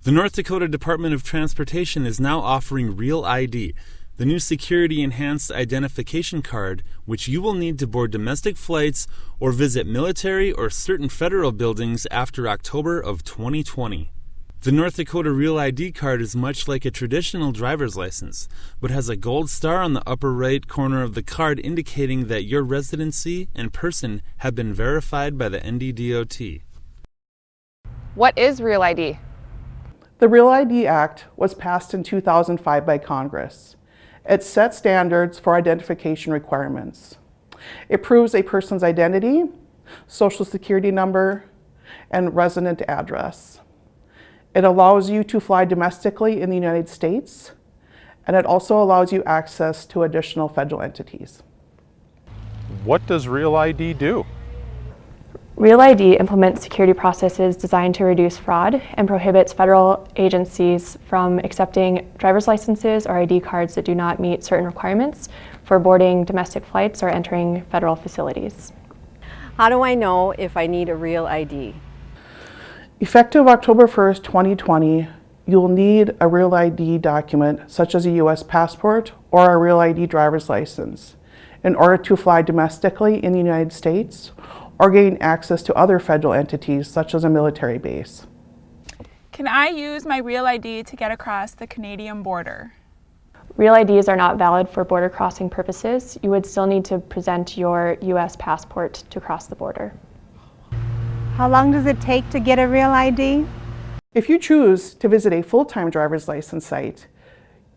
The North Dakota Department of Transportation is now offering Real ID, the new security-enhanced identification card, which you will need to board domestic flights or visit military or certain federal buildings after October of 2020. The North Dakota Real ID card is much like a traditional driver's license, but has a gold star on the upper right corner of the card indicating that your residency and person have been verified by the NDDOT. What is Real ID? The Real ID Act was passed in 2005 by Congress. It sets standards for identification requirements. It proves a person's identity, social security number, and resident address. It allows you to fly domestically in the United States, and it also allows you access to additional federal entities. What does Real ID do? Real ID implements security processes designed to reduce fraud and prohibits federal agencies from accepting driver's licenses or ID cards that do not meet certain requirements for boarding domestic flights or entering federal facilities. How do I know if I need a Real ID? Effective October 1st, 2020, you will need a Real ID document such as a U.S. passport or a Real ID driver's license in order to fly domestically in the United States or gain access to other federal entities such as a military base. Can I use my Real ID to get across the Canadian border? Real IDs are not valid for border crossing purposes. You would still need to present your U.S. passport to cross the border. How long does it take to get a Real ID? If you choose to visit a full-time driver's license site,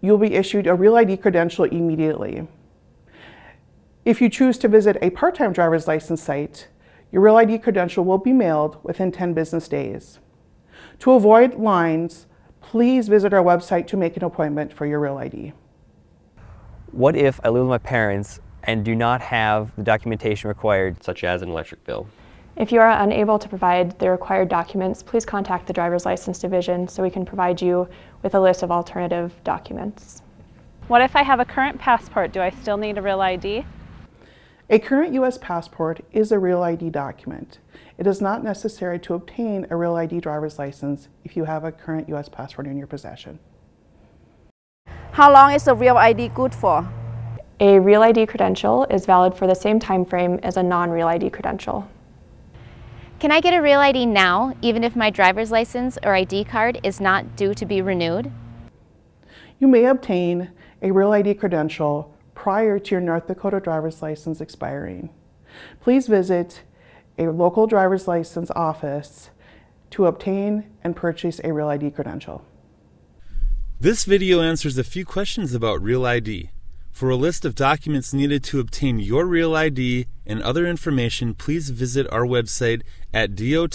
you'll be issued a Real ID credential immediately. If you choose to visit a part-time driver's license site, your Real ID credential will be mailed within 10 business days. To avoid lines, please visit our website to make an appointment for your Real ID. What if I live with my parents and do not have the documentation required, such as an electric bill? If you are unable to provide the required documents, please contact the Driver's License Division so we can provide you with a list of alternative documents. What if I have a current passport? Do I still need a Real ID? A current U.S. passport is a Real ID document. It is not necessary to obtain a Real ID driver's license if you have a current U.S. passport in your possession. How long is a Real ID good for? A Real ID credential is valid for the same time frame as a non-Real ID credential. Can I get a Real ID now, even if my driver's license or ID card is not due to be renewed? You may obtain a Real ID credential prior to your North Dakota driver's license expiring. Please visit a local driver's license office to obtain and purchase a Real ID credential. This video answers a few questions about Real ID. For a list of documents needed to obtain your Real ID and other information, please visit our website at dot.nd.gov.